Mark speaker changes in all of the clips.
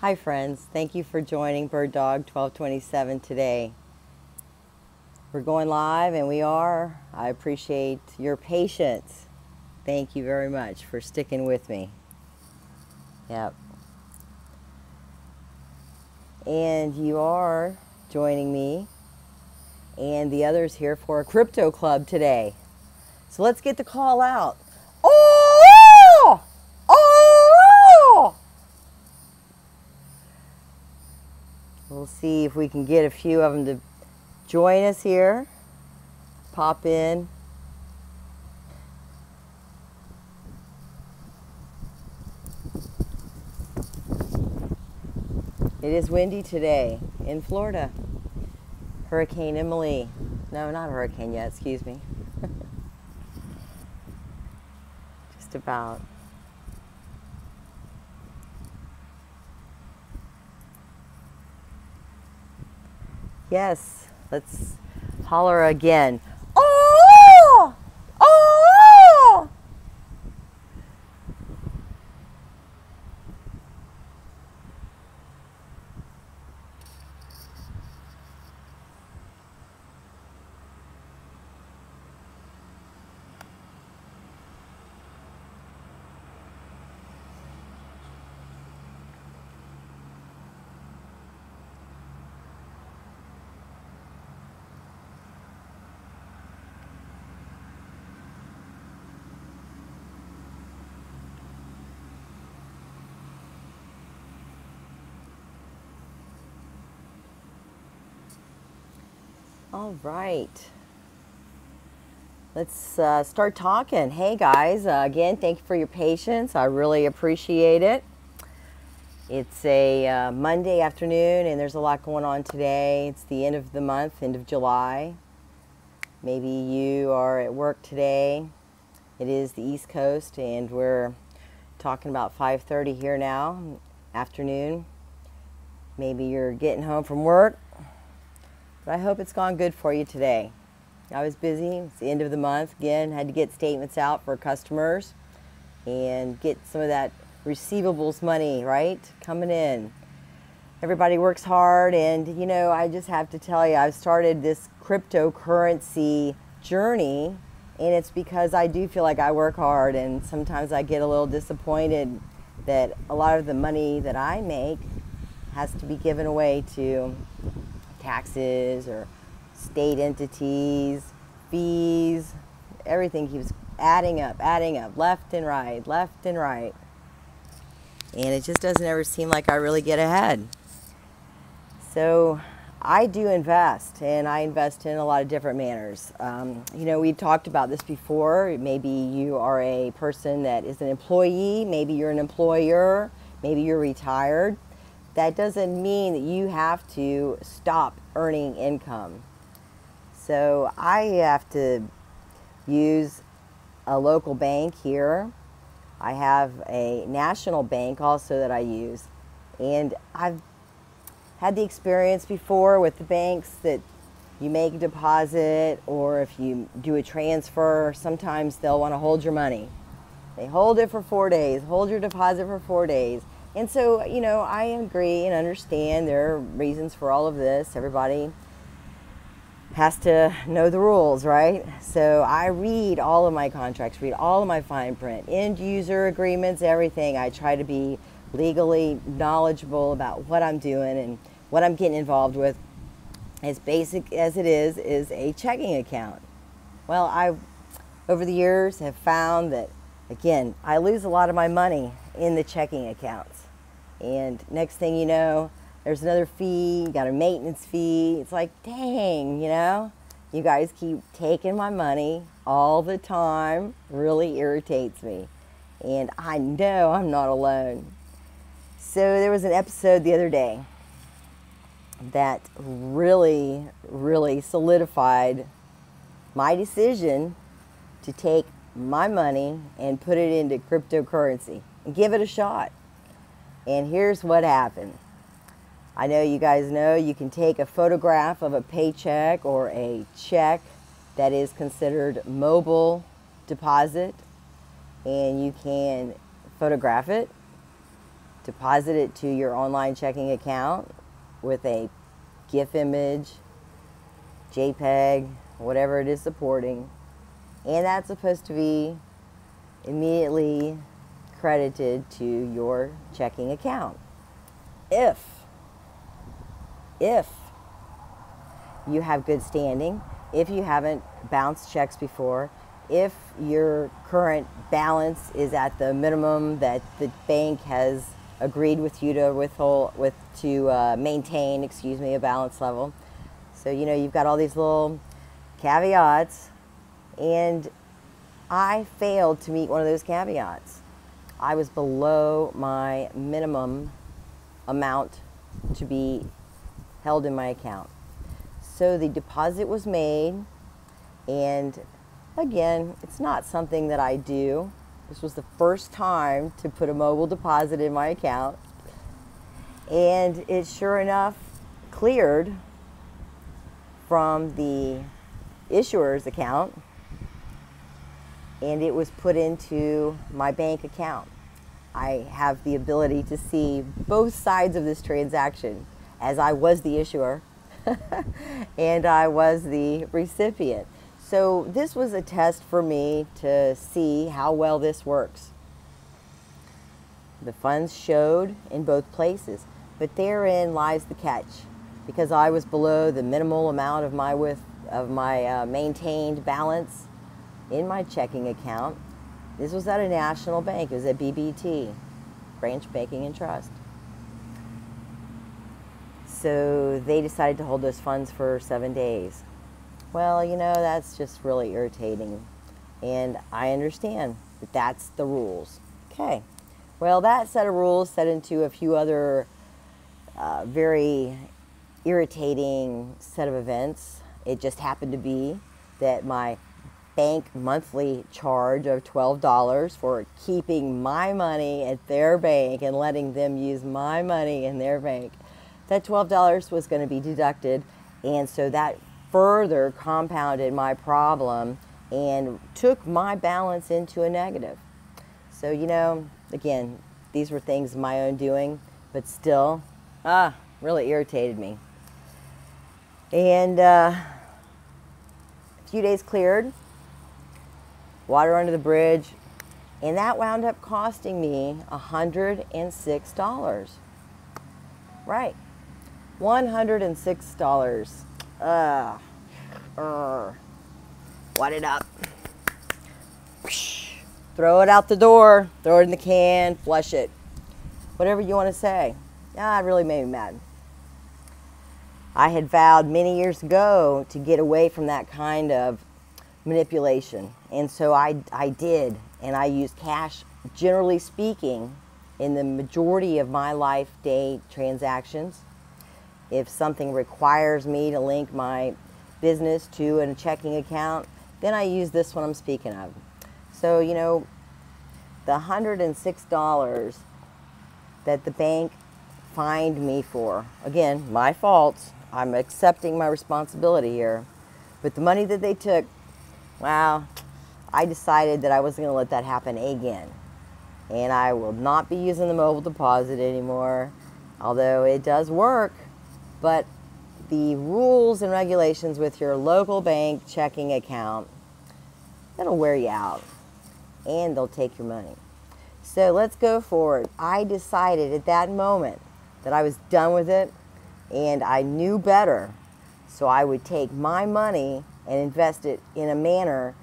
Speaker 1: Hi friends, thank you for joining BirdDog 1227 today. We're going live and we are. I appreciate your patience. Thank you very much for sticking with me. Yep. And you are joining me and the others here for a crypto club today. So let's get the call out. Oh! Oh! We'll see if we can get a few of them to join us here. Pop in. It is windy today in Florida. Hurricane Emily. No, not a hurricane yet, excuse me. Just about. Yes, let's holler again. Oh! Oh! All right. Let's start talking. Hey guys, again, thank you for your patience. I really appreciate it. It's a Monday afternoon and there's a lot going on today. It's the end of the month, end of July. Maybe you are at work today. It is the East Coast and we're talking about 5:30 here now, afternoon. Maybe you're getting home from work. But I hope it's gone good for you today. I was busy. It's the end of the month. Again, had to get statements out for customers and get some of that receivables money, right, coming in. Everybody works hard, and you know, I just have to tell you, I've started this cryptocurrency journey, and it's because I do feel like I work hard, and sometimes I get a little disappointed that a lot of the money that I make has to be given away to taxes or state entities, fees. Everything keeps adding up, left and right, left and right. And it just doesn't ever seem like I really get ahead. So I do invest, and I invest in a lot of different manners. You know, we talked about this before. Maybe you are a person that is an employee, maybe you're an employer, maybe you're retired. That doesn't mean that you have to stop earning income. So I have to use a local bank here. I have a national bank also that I use. And I've had the experience before with the banks that you make a deposit, or if you do a transfer, sometimes they'll want to hold your money. They hold it for 4 days, hold your deposit for 4 days. And so, you know, I agree and understand there are reasons for all of this. Everybody has to know the rules, right? So I read all of my contracts, read all of my fine print, end user agreements, everything. I try to be legally knowledgeable about what I'm doing and what I'm getting involved with. As basic as it is a checking account. Well, I, over the years, have found that, again, I lose a lot of my money in the checking accounts. And next thing you know, there's another fee, you got a maintenance fee. It's like, dang, you know, you guys keep taking my money all the time. Really irritates me. And I know I'm not alone. So there was an episode the other day that really, really solidified my decision to take my money and put it into cryptocurrency and give it a shot. And here's what happened. I know you guys know you can take a photograph of a paycheck or a check that is considered mobile deposit, and you can photograph it deposit it to your online checking account with a GIF image, JPEG, whatever it is supporting, and that's supposed to be immediately credited to your checking account. If you have good standing, if you haven't bounced checks before, if your current balance is at the minimum that the bank has agreed with you to maintain, a balance level. So, you know, you've got all these little caveats, and I failed to meet one of those caveats. I was below my minimum amount to be held in my account. So the deposit was made, and again, it's not something that I do. This was the first time to put a mobile deposit in my account, and it sure enough cleared from the issuer's account, and it was put into my bank account. I have the ability to see both sides of this transaction, as I was the issuer and I was the recipient. So this was a test for me to see how well this works. The funds showed in both places, but therein lies the catch. Because I was below the minimal amount of my maintained balance in my checking account. This was at a national bank. It was at BBT, Branch Banking and Trust. So they decided to hold those funds for 7 days. Well, you know, that's just really irritating. And I understand that that's the rules. Okay. Well, that set of rules set into a few other very irritating set of events. It just happened to be that my bank monthly charge of $12 for keeping my money at their bank and letting them use my money in their bank, that $12 was going to be deducted, and so that further compounded my problem and took my balance into a negative. So, you know, again, these were things of my own doing, but still, really irritated me. And a few days cleared, water under the bridge, and that wound up costing me $106. Right, $106. Wad it up. Throw it out the door, throw it in the can, flush it. Whatever you want to say. It really made me mad. I had vowed many years ago to get away from that kind of manipulation. And so I did, and I used cash, generally speaking, in the majority of my life day transactions. If something requires me to link my business to a checking account, then I use this one I'm speaking of. So, you know, the $106 that the bank fined me for, again, my fault, I'm accepting my responsibility here, but the money that they took, wow, I decided that I wasn't going to let that happen again. And I will not be using the mobile deposit anymore, although it does work. But the rules and regulations with your local bank checking account, that'll wear you out, and they'll take your money. So let's go forward. I decided at that moment that I was done with it, and I knew better. So I would take my money and invest it in a manner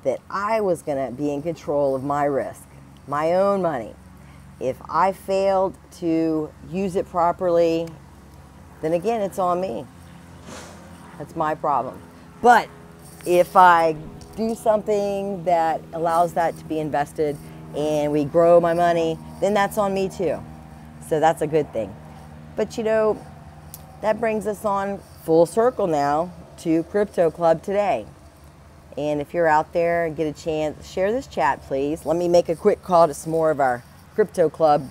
Speaker 1: that I was going to be in control of my risk, my own money. If I failed to use it properly, then again, it's on me. That's my problem. But if I do something that allows that to be invested and we grow my money, then that's on me too. So that's a good thing. But you know, that brings us on full circle now to Crypto Club today. And if you're out there and get a chance, share this chat, please. Let me make a quick call to some more of our Crypto Club.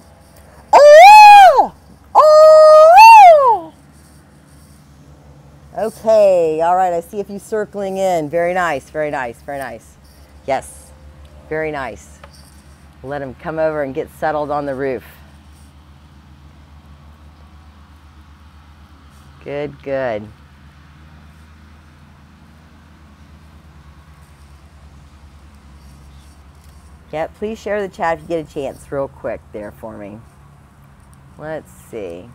Speaker 1: Oh! Oh! Okay, all right, I see a few circling in. Very nice, very nice, very nice. Yes, very nice. Let them come over and get settled on the roof. Good, good. Yep, please share the chat if you get a chance real quick there for me. Let's see.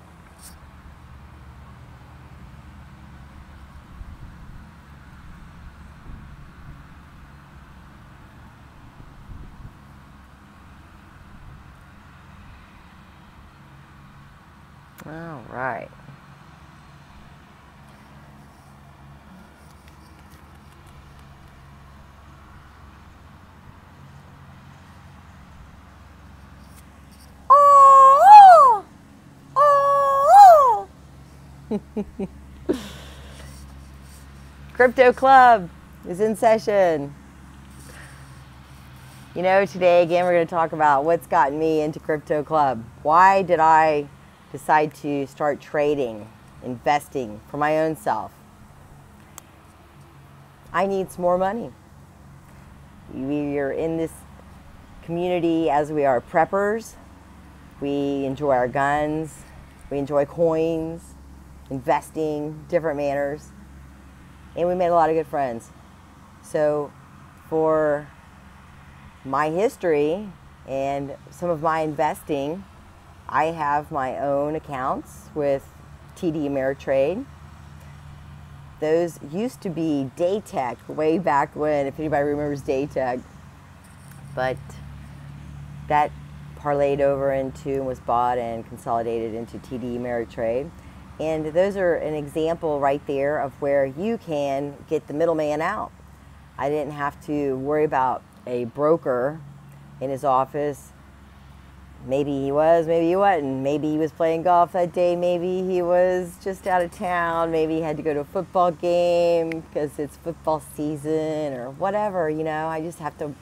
Speaker 1: All right. Oh! Oh! Crypto Club is in session. You know, today again we're going to talk about what's gotten me into Crypto Club. Why did I decide to start trading, investing for my own self? I need some more money. We are in this community as we are preppers. We enjoy our guns. We enjoy coins, investing, different manners. And we made a lot of good friends. So for my history and some of my investing, I have my own accounts with TD Ameritrade. Those used to be Daytech way back when, if anybody remembers Daytech. But that parlayed over into and was bought and consolidated into TD Ameritrade. And those are an example right there of where you can get the middleman out. I didn't have to worry about a broker in his office. Maybe he was, maybe he wasn't. Maybe he was playing golf that day. Maybe he was just out of town. Maybe he had to go to a football game because it's football season or whatever, you know. I just have to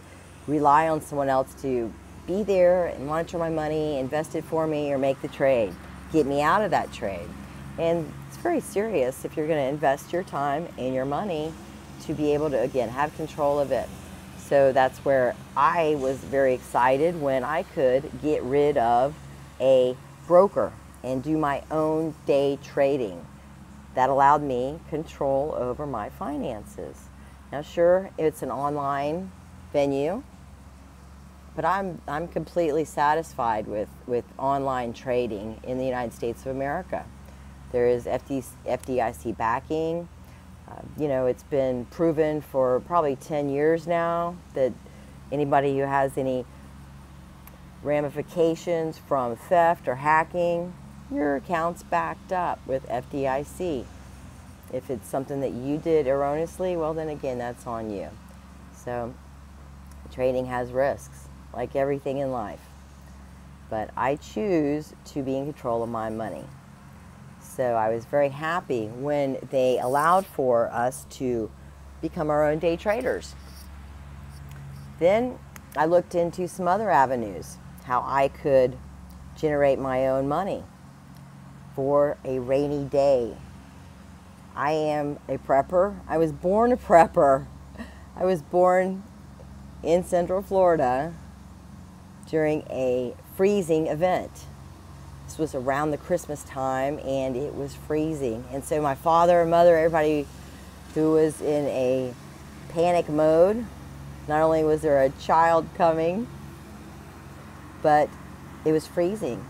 Speaker 1: rely on someone else to be there and monitor my money, invest it for me, or make the trade, get me out of that trade. And it's very serious if you're going to invest your time and your money to be able to, again, have control of it. So that's where I was very excited when I could get rid of a broker and do my own day trading. That allowed me control over my finances. Now, sure, it's an online venue, but I'm completely satisfied with online trading in the United States of America. There is FDIC backing. You know, it's been proven for probably 10 years now that anybody who has any ramifications from theft or hacking, your account's backed up with FDIC. If it's something that you did erroneously, well then again, that's on you. So trading has risks, like everything in life. But I choose to be in control of my money. So I was very happy when they allowed for us to become our own day traders. Then I looked into some other avenues, how I could generate my own money for a rainy day. I am a prepper. I was born a prepper. I was born in Central Florida during a freezing event. This was around the Christmas time, and it was freezing. And so my father and mother, everybody who was in a panic mode, not only was there a child coming, but it was freezing.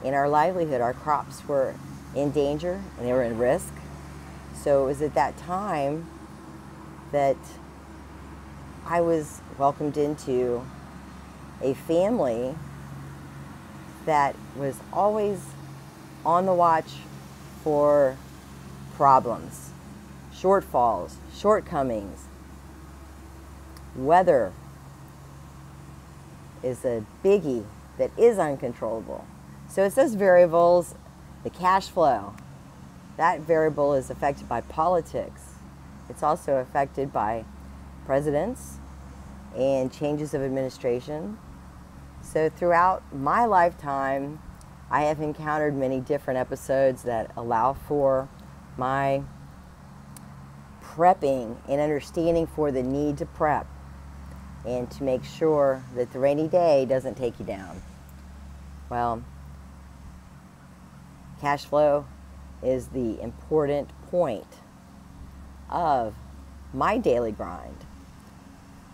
Speaker 1: In our livelihood, our crops were in danger and they were in risk. So it was at that time that I was welcomed into a family that was always on the watch for problems, shortfalls, shortcomings. Weather is a biggie that is uncontrollable. So it's those variables, the cash flow, that variable is affected by politics. It's also affected by presidents and changes of administration. So throughout my lifetime, I have encountered many different episodes that allow for my prepping and understanding for the need to prep and to make sure that the rainy day doesn't take you down. Well, cash flow is the important point of my daily grind.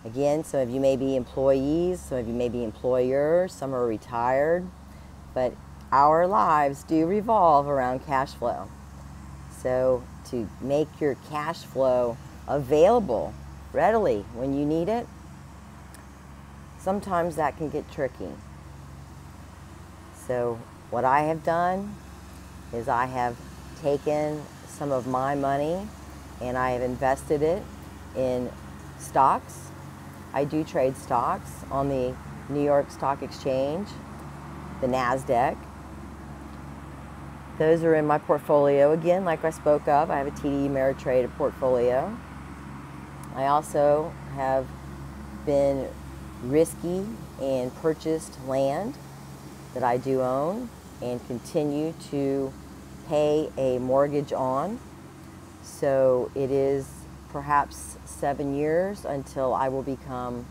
Speaker 1: Again, some of you may be employees, some of you may be employers, some are retired, but our lives do revolve around cash flow. So to make your cash flow available readily when you need it, sometimes that can get tricky. So what I have done is I have taken some of my money and I have invested it in stocks. I do trade stocks on the New York Stock Exchange, the NASDAQ. Those are in my portfolio. Again, like I spoke of, I have a TD Ameritrade portfolio. I also have been risky and purchased land that I do own and continue to pay a mortgage on. So it is perhaps 7 years until I will become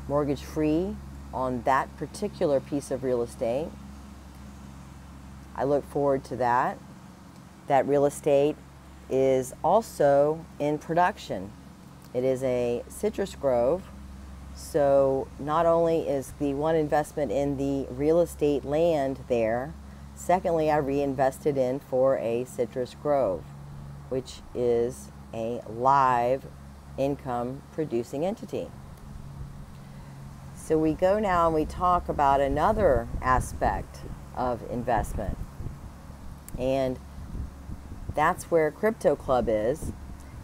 Speaker 1: mortgage free on that particular piece of real estate. I look forward to that. That real estate is also in production. It is a citrus grove, so not only is the one investment in the real estate land there, secondly, I reinvested in for a citrus grove, which is a live income producing entity. So we go now and we talk about another aspect of investment. And that's where Crypto Club is.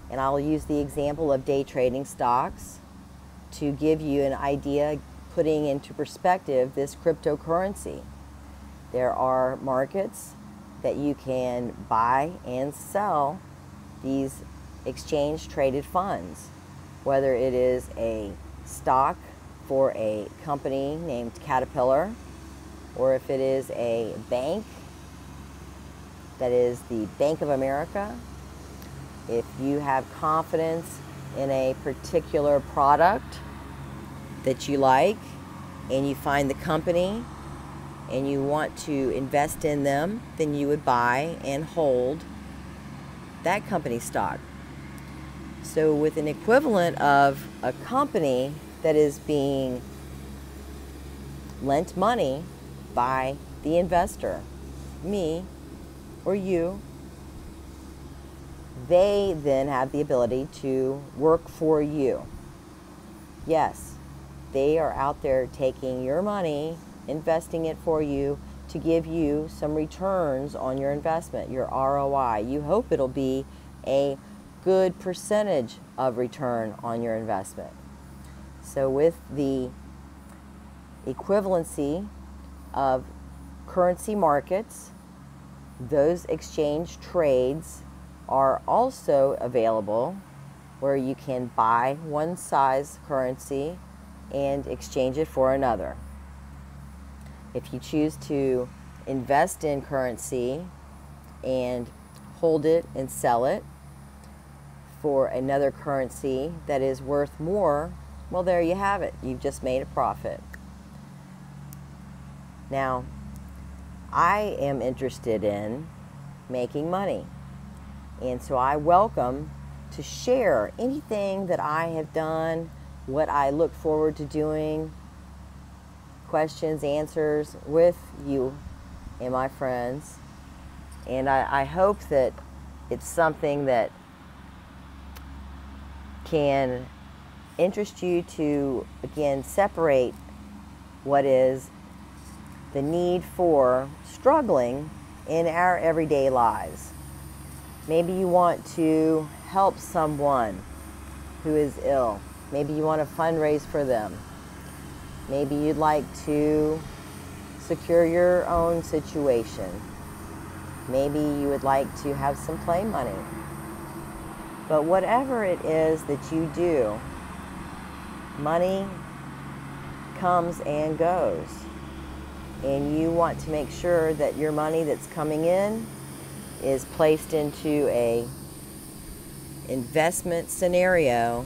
Speaker 1: And I'll use the example of day trading stocks to give you an idea, putting into perspective this cryptocurrency. There are markets that you can buy and sell these exchange traded funds, whether it is a stock for a company named Caterpillar, or if it is a bank that is the Bank of America. If you have confidence in a particular product that you like and you find the company and you want to invest in them, then you would buy and hold that company stock. So with an equivalent of a company that is being lent money by the investor, me or you, they then have the ability to work for you. Yes, they are out there taking your money, investing it for you to give you some returns on your investment, your ROI. You hope it'll be a good percentage of return on your investment. So with the equivalency of currency markets, those exchange trades are also available where you can buy one size currency and exchange it for another. If you choose to invest in currency and hold it and sell it for another currency that is worth more, well, there you have it. You've just made a profit. Now, I am interested in making money, and so I welcome to share anything that I have done, what I look forward to doing, questions, answers with you and my friends. And I hope that it's something that can interest you to, again, separate what is the need for struggling in our everyday lives. Maybe you want to help someone who is ill. Maybe you want to fundraise for them. Maybe you'd like to secure your own situation. Maybe you would like to have some play money. But whatever it is that you do, money comes and goes. And you want to make sure that your money that's coming in is placed into a investment scenario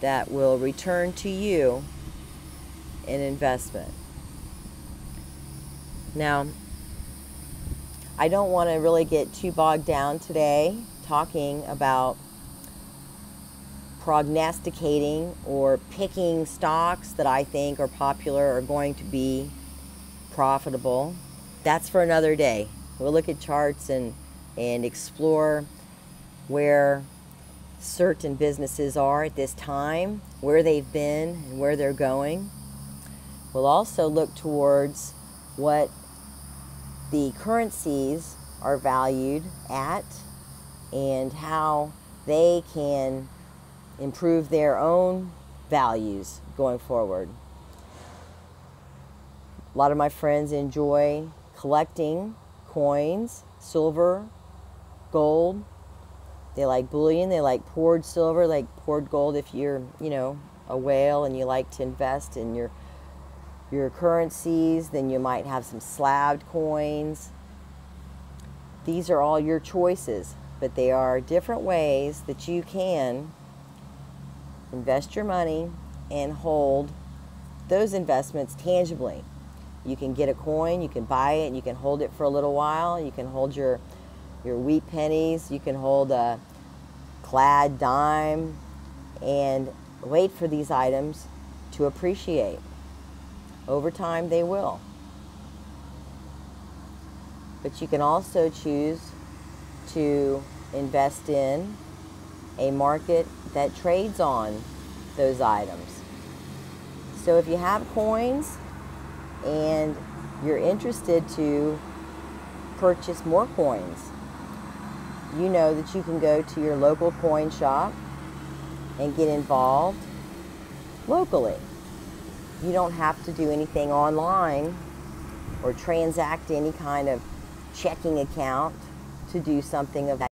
Speaker 1: that will return to you an investment. Now, I don't want to really get too bogged down today talking about prognosticating or picking stocks that I think are popular or going to be profitable. That's for another day. We'll look at charts and explore where certain businesses are at this time, where they've been and where they're going. We'll also look towards what the currencies are valued at and how they can improve their own values going forward. A lot of my friends enjoy collecting coins, silver, gold. They like bullion, they like poured silver, like poured gold. If you're, a whale and you like to invest in your currencies, then you might have some slabbed coins. These are all your choices, but they are different ways that you can invest your money and hold those investments tangibly. You can get a coin, you can buy it, and you can hold it for a little while. You can hold your wheat pennies, you can hold a clad dime, and wait for these items to appreciate. Over time, they will. But you can also choose to invest in a market that trades on those items. So if you have coins and you're interested to purchase more coins, you know that you can go to your local coin shop and get involved locally. You don't have to do anything online or transact any kind of checking account to do something of that